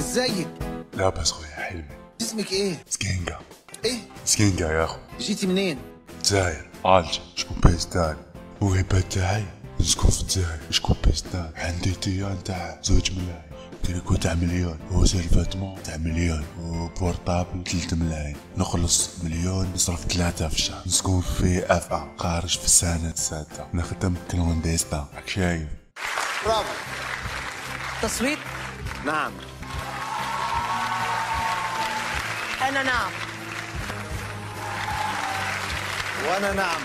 ازيك؟ لاباس خويا حلمي. اسمك ايه؟ سكينجا. ايه؟ سكينجا يا اخو. جيتي منين؟ الجزائر. عالجة. شكون باكستان. وهبة تاعي نسكن في الجزائر. شكون باكستان. عندي ديان تاع 2 ملايين. تريكو تاع مليون. وزير فاتمون تاع مليون. وبورطابل 3 ملايين. نخلص مليون نصرف 3 في الشهر. نسكن في اف خارج في السنة السادسة. نخدم كلونديستا. راك شايف. برافو. تصويت؟ نعم. أنا نعم. وانا نعم.